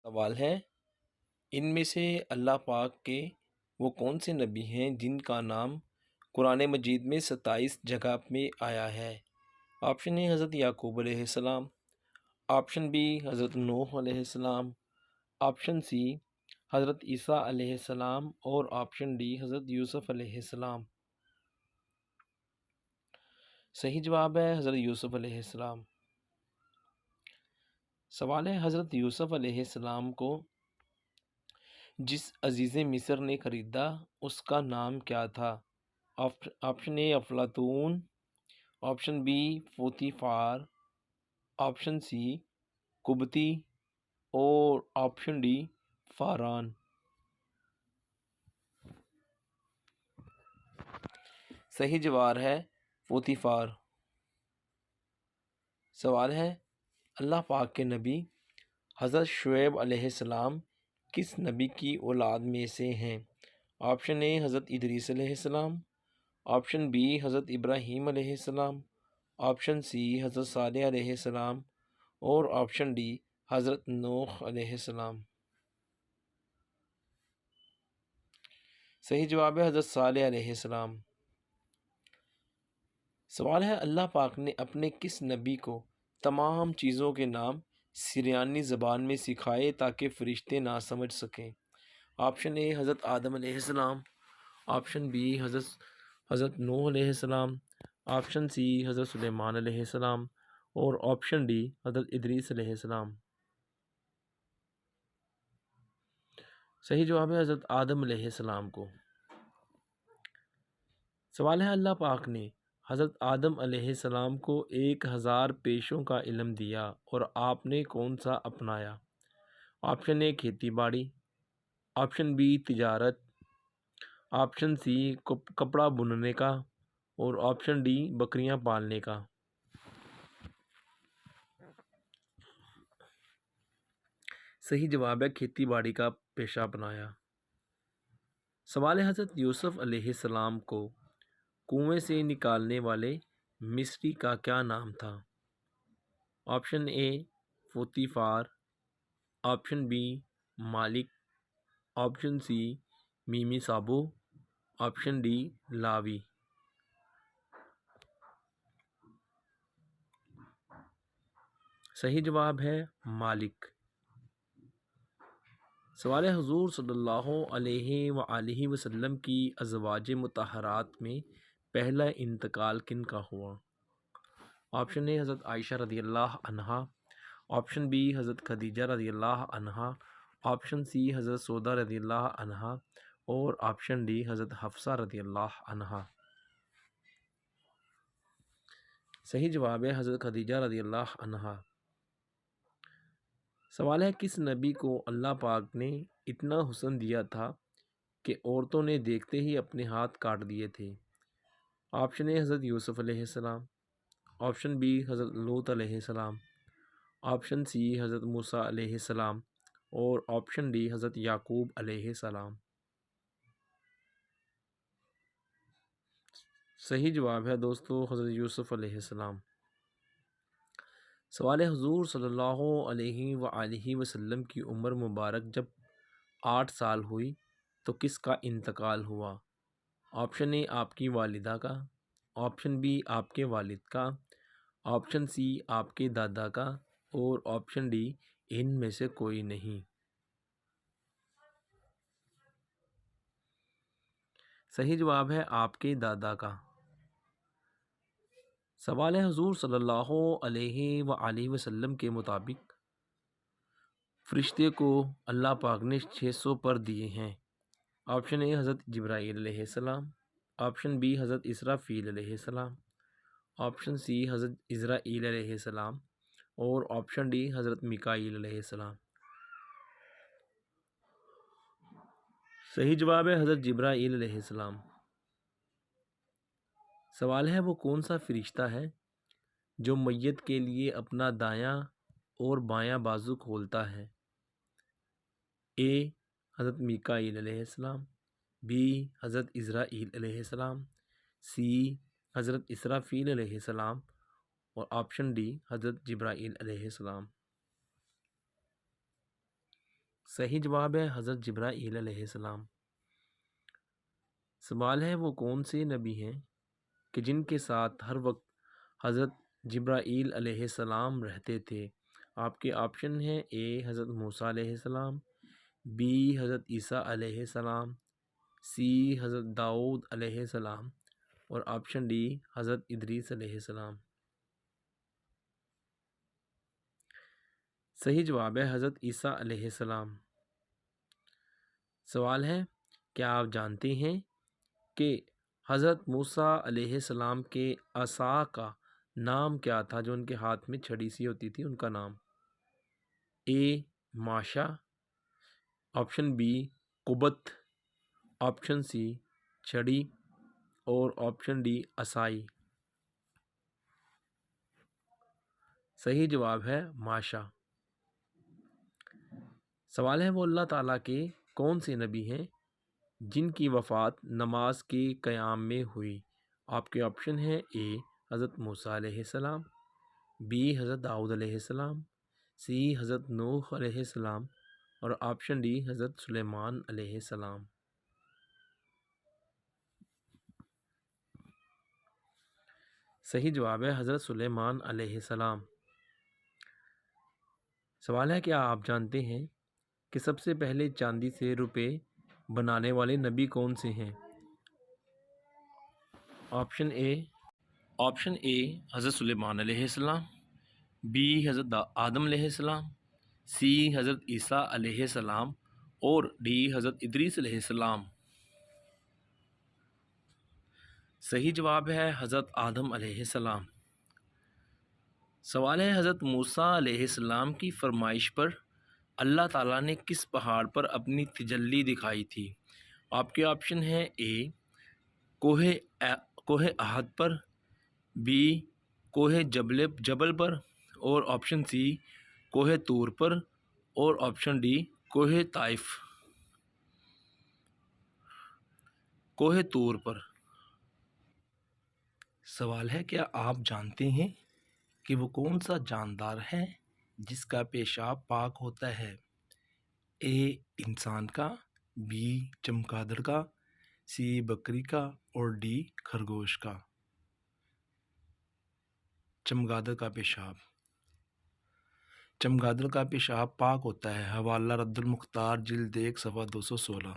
سوال ہے، ان میں سے اللہ پاک کے وہ کون سے نبی ہیں جن کا نام قرآن مجید میں 27 جگہ میں آیا ہے؟ آپشن اے حضرت یعقوب علیہ السلام، آپشن بی حضرت نوح علیہ السلام، آپشن سی حضرت عیسیٰ علیہ السلام اور آپشن ڈی حضرت یوسف علیہ السلام۔ صحیح جواب ہے حضرت یوسف علیہ السلام۔ سوال ہے، حضرت یوسف علیہ السلام کو جس عزیز مصر نے خریدا اس کا نام کیا تھا؟ آپشن اے افلاطون، آپشن بی پوتیفار، آپشن سی قبطی اور آپشن ڈی فاران۔ صحیح جواب ہے پوتیفار۔ سوال ہے، اللہ پاک کے نبی حضرت شعیب علیہ السلام کس نبی کی اولاد میں سے ہیں؟ آپشن اے حضرت ادریس علیہ السلام، آپشن بی حضرت ابراہیم علیہ السلام، آپشن سی حضرت صالح علیہ السلام اور آپشن ڈی حضرت نوح علیہ السلام۔ صحیح جواب ہے حضرت صالح علیہ السلام۔ سوال ہے، اللہ پاک نے اپنے کس نبی کو تمام چیزوں کے نام سریانی زبان میں سکھائے تاکہ فرشتے نہ سمجھ سکیں؟ آپشن اے حضرت آدم علیہ السلام، آپشن بی حضرت نوح علیہ السلام، آپشن سی حضرت سلیمان علیہ السلام اور آپشن ڈی حضرت ادریس علیہ السلام۔ صحیح جواب ہے حضرت آدم علیہ السلام کو۔ سوال ہے، اللہ پاک نے حضرت آدم علیہ السلام کو 1000 پیشوں کا علم دیا اور آپ نے کون سا اپنایا؟ آپشن اے کھیتی باڑی، آپشن بی تجارت، آپشن سی کپڑا بننے کا اور آپشن ڈی بکریاں پالنے کا۔ صحیح جواب ہے کھیتی باڑی کا پیشہ اپنایا۔ سوال ہے، حضرت یوسف علیہ السلام کو کنویں سے نکالنے والے مصری کا کیا نام تھا؟ آپشن اے پوتیفار، آپشن بی مالک، آپشن سی میمی سابو، آپشن ڈی لاوی۔ صحیح جواب ہے مالک۔ سوال ہے، حضور صلی اللہ علیہ وآلہ وسلم کی ازواج مطہرات میں پہلا انتقال کن کا ہوا؟ آپشن اے حضرت عائشہ رضی اللہ عنہا، آپشن بی حضرت خدیجہ رضی اللہ عنہا، آپشن سی حضرت سودا رضی اللہ عنہا اور آپشن ڈی حضرت حفصہ رضی اللہ عنہا۔ صحیح جواب ہے حضرت خدیجہ رضی اللہ عنہا۔ سوال ہے، کس نبی کو اللہ پاک نے اتنا حسن دیا تھا کہ عورتوں نے دیکھتے ہی اپنے ہاتھ کاٹ دیے تھے؟ آپشن اے حضرت یوسف علیہ السلام، آپشن بی حضرت لوط علیہ السلام، آپشن سی حضرت موسیٰ علیہ السلام اور آپشن ڈی حضرت یعقوب علیہ السلام۔ صحیح جواب ہے دوستو حضرت یوسف علیہ السلام۔ سوال ہے، حضور صلی اللہ علیہ وآلہ وسلم کی عمر مبارک جب 8 سال ہوئی تو کس کا انتقال ہوا؟ آپشن اے آپ کی والدہ کا، آپشن بی آپ کے والد کا، آپشن سی آپ کے دادا کا اور آپشن ڈی ان میں سے کوئی نہیں۔ صحیح جواب ہے آپ کے دادا کا۔ سوال ہے، حضور صلی اللہ علیہ وآلہ وسلم کے مطابق فرشتے کو اللہ پاک نے 600 پر دیے ہیں؟ آپشن اے حضرت جبرائیل علیہ السلام، آپشن بی حضرت اسرافیل علیہ السلام، آپشن سی حضرت عزرائیل علیہ السلام اور آپشن ڈی حضرت میکائیل علیہ السلام۔ صحیح جواب ہے حضرت جبرائیل علیہ السلام۔ سوال ہے، وہ کون سا فرشتہ ہے جو میت کے لیے اپنا دایاں اور بایاں بازو کھولتا ہے؟ اے حضرت میکائیل علیہ السلام، بی حضرت عزرائیل علیہ السلام، سی حضرت اسرافیل علیہ السلام اور آپشن ڈی حضرت جبرائیل علیہ السلام۔ صحیح جواب ہے حضرت جبرائیل علیہ السلام۔ سوال ہے وہ کون سے نبی ہیں کہ جن کے ساتھ ہر وقت حضرت جبرائیل علیہ السلام رہتے تھے؟ آپ کے آپشن ہیں: اے حضرت موسیٰ علیہ السلام، بی حضرت عیسیٰ علیہ السلام، سی حضرت داؤد علیہ السلام، اور آپشن ڈی حضرت ادریس علیہ السلام۔ صحیح جواب ہے حضرت عیسیٰ علیہ السلام۔ سوال ہے کیا آپ جانتے ہیں کہ حضرت موسیٰ علیہ السلام کے عصا کا نام کیا تھا؟ جو ان کے ہاتھ میں چھڑی سی ہوتی تھی ان کا نام: اے ماشا، آپشن بی قبت، آپشن سی چھڑی، اور آپشن ڈی عصائی۔ صحیح جواب ہے ماشا۔ سوال ہے وہ اللہ تعالیٰ کے کون سے نبی ہیں جن کی وفات نماز کے قیام میں ہوئی؟ آپ کے آپشن ہیں: اے حضرت موسیٰ علیہ السلام، بی حضرت داؤد علیہ السلام، سی حضرت نوح علیہ السلام، اور آپشن ڈی حضرت سلیمان علیہ السلام۔ صحیح جواب ہے حضرت سلیمان علیہ السلام۔ سوال ہے کیا آپ جانتے ہیں کہ سب سے پہلے چاندی سے روپے بنانے والے نبی کون سے ہیں؟ آپشن اے حضرت سلیمان علیہ السلام، بی حضرت آدم علیہ السلام، سی حضرت عیسیٰ علیہ السلام، اور ڈی حضرت ادریس علیہ السلام۔ صحیح جواب ہے حضرت آدم علیہ السلام۔ سوال ہے حضرت موسیٰ علیہ السلام کی فرمائش پر اللہ تعالیٰ نے کس پہاڑ پر اپنی تجلی دکھائی تھی؟ آپ کے آپشن ہیں: اے کوہ احد پر، بی کوہ جبل پر، اور آپشن سی کوہ طور پر، اور آپشن ڈی کوہ طائف۔ کوہ طور پر۔ سوال ہے کیا آپ جانتے ہیں کہ وہ کون سا جاندار ہے جس کا پیشاب پاک ہوتا ہے؟ اے انسان کا، بی چمگادڑ کا، سی بکری کا، اور ڈی خرگوش کا۔ چمگادڑ کا پیشاب۔ چمگادڑ کا پیشاب پاک ہوتا ہے۔ حوالہ رد المختار جلد 1 صفحہ 216۔